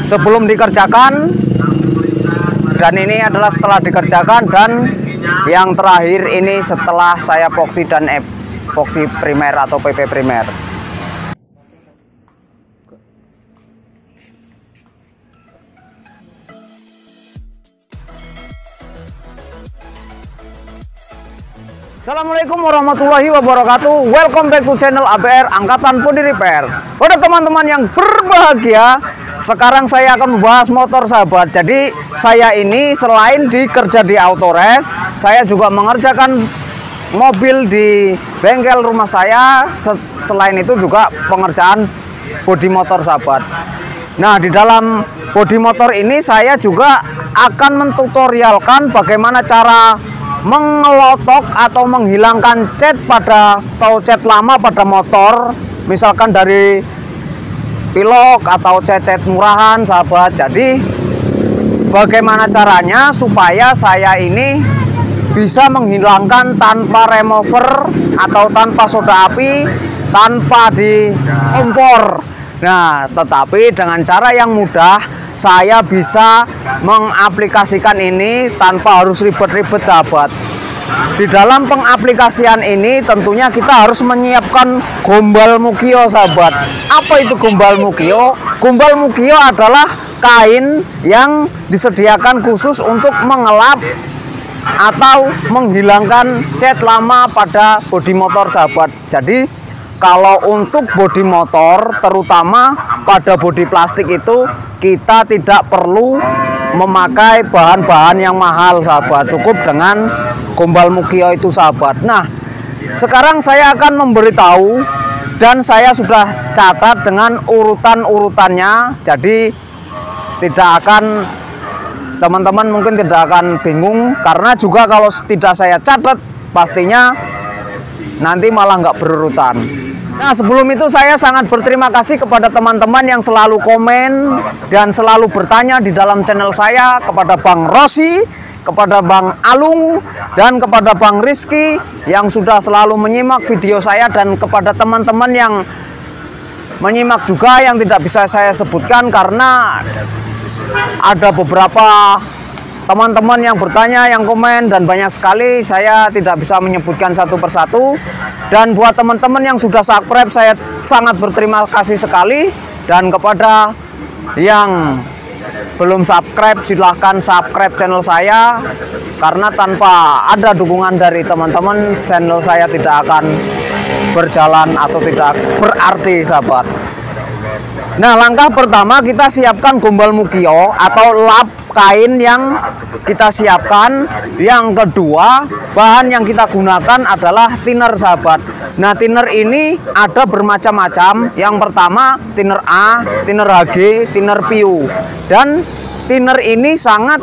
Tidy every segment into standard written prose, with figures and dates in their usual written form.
sebelum dikerjakan, dan ini adalah setelah dikerjakan, dan yang terakhir ini setelah saya epoksi dan epoksi primer atau PP primer. Assalamualaikum warahmatullahi wabarakatuh. Welcome back to channel ABR Angkatan Body Repair. Pada teman-teman yang berbahagia, sekarang saya akan membahas motor sahabat. Jadi saya ini selain dikerja di Autores, saya juga mengerjakan mobil di bengkel rumah saya. Selain itu juga pengerjaan bodi motor sahabat. Nah, di dalam bodi motor ini saya juga akan mentutorialkan bagaimana cara mengelotok atau menghilangkan cat cat lama pada motor, misalkan dari pilok atau cat murahan sahabat. Jadi bagaimana caranya supaya saya ini bisa menghilangkan tanpa remover atau tanpa soda api, tanpa di kompor. Nah, tetapi dengan cara yang mudah saya bisa mengaplikasikan ini tanpa harus ribet-ribet sahabat. Di dalam pengaplikasian ini tentunya kita harus menyiapkan gombal mukio sahabat. Apa itu gombal mukio? Gombal mukio adalah kain yang disediakan khusus untuk mengelap atau menghilangkan cat lama pada bodi motor sahabat. Jadi kalau untuk bodi motor, terutama pada bodi plastik itu, kita tidak perlu memakai bahan-bahan yang mahal sahabat. Cukup dengan gombal mukio itu sahabat. Nah, sekarang saya akan memberitahu, dan saya sudah catat dengan urutan-urutannya. Jadi teman-teman mungkin tidak akan bingung, karena juga kalau tidak saya catat pastinya nanti malah nggak berurutan. Nah, sebelum itu saya sangat berterima kasih kepada teman-teman yang selalu komen dan selalu bertanya di dalam channel saya, kepada Bang Rosi, kepada Bang Alung, dan kepada Bang Rizky yang sudah selalu menyimak video saya, dan kepada teman-teman yang menyimak juga yang tidak bisa saya sebutkan karena ada beberapa teman-teman yang bertanya, yang komen, dan banyak sekali saya tidak bisa menyebutkan satu persatu. Dan buat teman-teman yang sudah subscribe, saya sangat berterima kasih sekali. Dan kepada yang belum subscribe, silahkan subscribe channel saya, karena tanpa ada dukungan dari teman-teman, channel saya tidak akan berjalan atau tidak berarti sahabat. Nah, langkah pertama kita siapkan gombal mukio atau lap kain yang kita siapkan. Yang kedua, bahan yang kita gunakan adalah thinner sahabat. Nah, thinner ini ada bermacam-macam. Yang pertama thinner A, thinner HG, thinner PU. Dan thinner ini sangat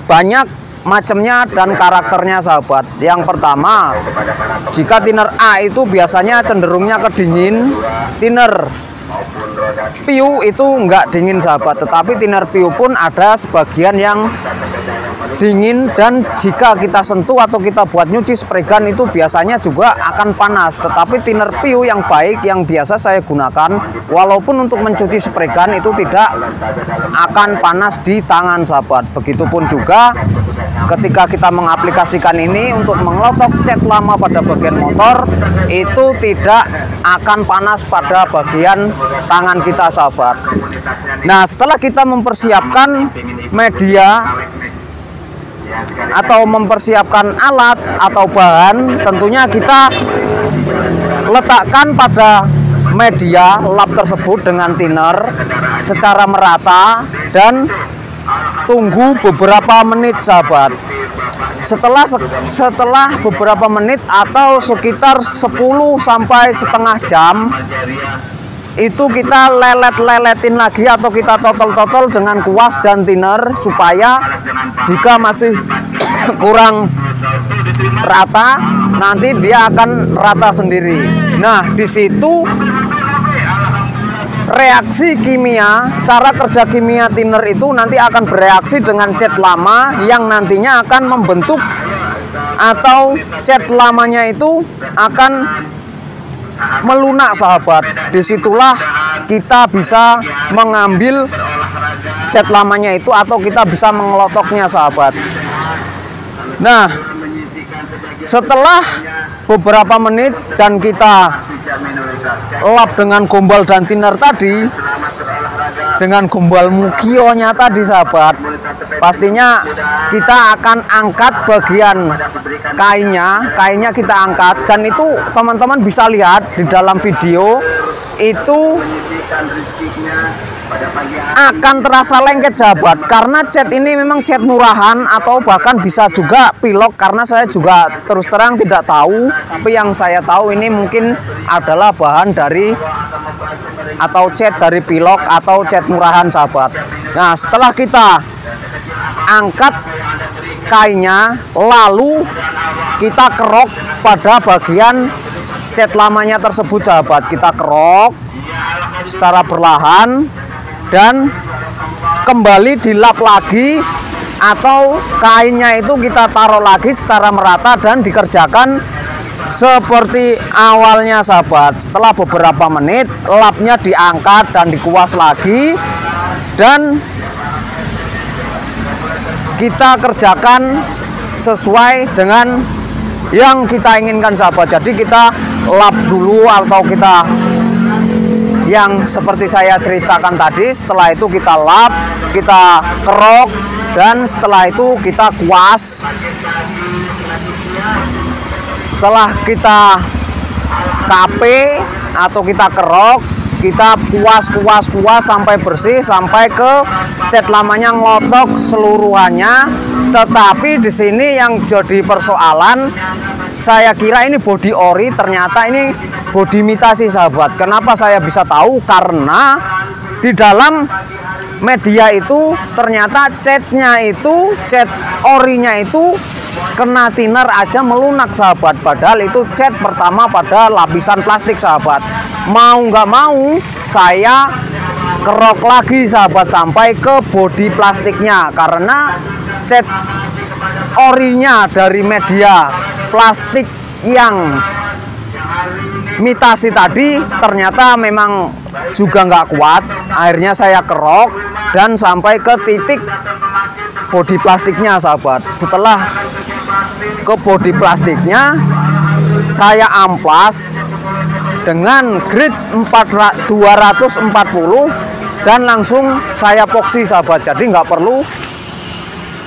banyak macamnya dan karakternya sahabat. Yang pertama, jika thinner A itu biasanya cenderungnya ke dingin, thinner PU itu enggak dingin sahabat, tetapi thinner PU pun ada sebagian yang dingin, dan jika kita sentuh atau kita buat nyuci spray gun itu biasanya juga akan panas. Tetapi thinner PU yang baik yang biasa saya gunakan, walaupun untuk mencuci spray gun itu tidak akan panas di tangan sahabat. Begitupun juga ketika kita mengaplikasikan ini untuk mengelotok cat lama pada bagian motor, itu tidak akan panas pada bagian tangan kita sahabat. Nah, setelah kita mempersiapkan media atau mempersiapkan alat atau bahan, tentunya kita letakkan pada media lap tersebut dengan thinner secara merata dan tunggu beberapa menit sahabat. Setelah beberapa menit atau sekitar 10 sampai setengah jam, itu kita lelet-leletin lagi atau kita totol-totol dengan kuas dan thinner, supaya jika masih kurang rata, nanti dia akan rata sendiri. Nah, di situ reaksi kimia, cara kerja kimia thinner itu nanti akan bereaksi dengan cat lama yang nantinya akan membentuk, atau cat lamanya itu akan melunak sahabat. Disitulah kita bisa mengambil cat lamanya itu atau kita bisa mengelotoknya sahabat. Nah, setelah beberapa menit dan kita lap dengan gombal dan thinner tadi, dengan gombal mukionya tadi sahabat, pastinya kita akan angkat bagian kainnya kita angkat, dan itu teman-teman bisa lihat di dalam video itu akan terasa lengket sahabat, karena cat ini memang cat murahan atau bahkan bisa juga pilok, karena saya juga terus terang tidak tahu, tapi yang saya tahu ini mungkin adalah bahan dari atau cat dari pilok atau cat murahan sahabat. Nah, setelah kita angkat kainnya, lalu kita kerok pada bagian cat lamanya tersebut sahabat. Kita kerok secara perlahan dan kembali dilap lagi, atau kainnya itu kita taruh lagi secara merata dan dikerjakan seperti awalnya sahabat. Setelah beberapa menit lapnya diangkat dan dikuas lagi, dan kita kerjakan sesuai dengan yang kita inginkan sahabat. Jadi kita lap dulu, atau kita yang seperti saya ceritakan tadi. Setelah itu kita lap, kita kerok, dan setelah itu kita kuas. Setelah kita kape atau kita kerok, kita kuas sampai bersih, sampai ke cat lamanya ngelotok seluruhannya. Tetapi di sini yang jadi persoalan, saya kira ini body ori, ternyata ini body imitasi sahabat. Kenapa saya bisa tahu? Karena di dalam media itu ternyata catnya itu, cat orinya itu kena thinner aja melunak sahabat. Padahal itu cat pertama pada lapisan plastik sahabat. Mau nggak mau saya kerok lagi sahabat sampai ke body plastiknya, karena cat orinya dari media plastik yang imitasi tadi ternyata memang juga nggak kuat. Akhirnya saya kerok dan sampai ke titik body plastiknya sahabat. Setelah ke body plastiknya, saya amplas dengan grit 240 dan langsung saya epoksi sahabat. Jadi nggak perlu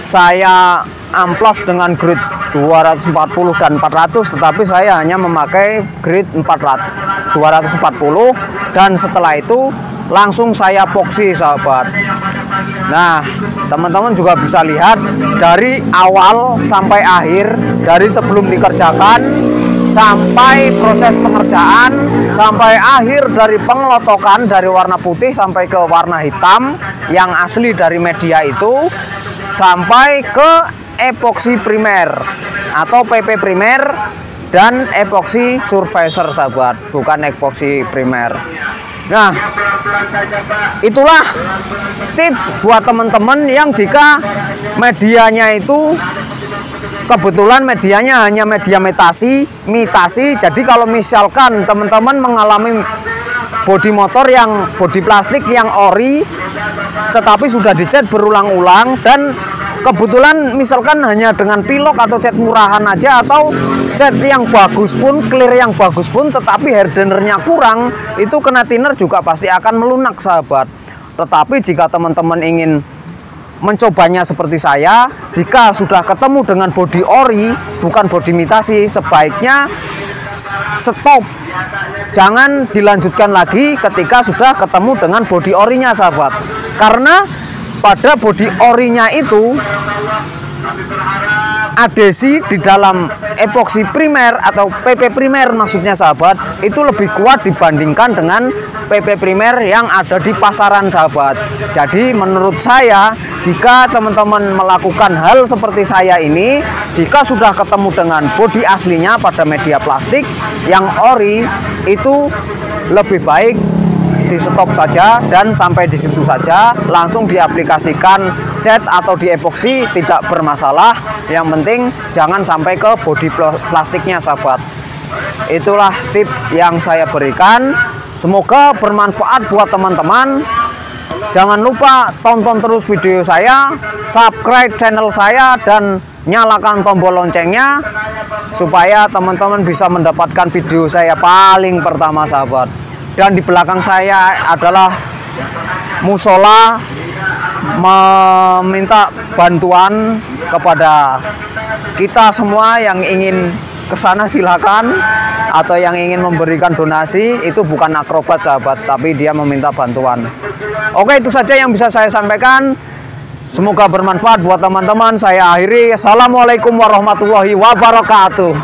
saya amplas dengan grit 240 dan 400, tetapi saya hanya memakai grit 240, dan setelah itu langsung saya epoksi sahabat. Nah, teman-teman juga bisa lihat dari awal sampai akhir, dari sebelum dikerjakan sampai proses pengerjaan, sampai akhir dari pengelotokan dari warna putih sampai ke warna hitam yang asli dari media itu, sampai ke epoksi primer atau PP primer dan epoksi surfacer sahabat, bukan epoksi primer. Nah, itulah tips buat teman-teman yang jika medianya itu kebetulan medianya hanya media mitasi. Jadi kalau misalkan teman-teman mengalami bodi motor yang bodi plastik yang ori tetapi sudah dicat berulang-ulang, dan kebetulan misalkan hanya dengan pilok atau cat murahan aja, atau cat yang bagus pun, clear yang bagus pun, tetapi hardenernya kurang, itu kena thinner juga pasti akan melunak sahabat. Tetapi jika teman-teman ingin mencobanya seperti saya, jika sudah ketemu dengan bodi ori bukan bodi imitasi, sebaiknya stop, jangan dilanjutkan lagi ketika sudah ketemu dengan bodi orinya sahabat. Karena pada bodi orinya itu adhesi di dalam epoksi primer atau PP primer maksudnya sahabat, itu lebih kuat dibandingkan dengan PP primer yang ada di pasaran sahabat. Jadi menurut saya, jika teman-teman melakukan hal seperti saya ini, jika sudah ketemu dengan bodi aslinya pada media plastik yang ori, itu lebih baik di stop saja dan sampai di situ saja, langsung diaplikasikan cat atau di epoksi, tidak bermasalah. Yang penting jangan sampai ke bodi plastiknya sahabat. Itulah tip yang saya berikan. Semoga bermanfaat buat teman-teman. Jangan lupa tonton terus video saya, subscribe channel saya, dan nyalakan tombol loncengnya supaya teman-teman bisa mendapatkan video saya paling pertama, sahabat. Dan di belakang saya adalah musola, meminta bantuan kepada kita semua yang ingin ke sana silakan, atau yang ingin memberikan donasi. Itu bukan akrobat, sahabat, tapi dia meminta bantuan. Oke, itu saja yang bisa saya sampaikan. Semoga bermanfaat buat teman-teman. Saya akhiri. Assalamualaikum warahmatullahi wabarakatuh.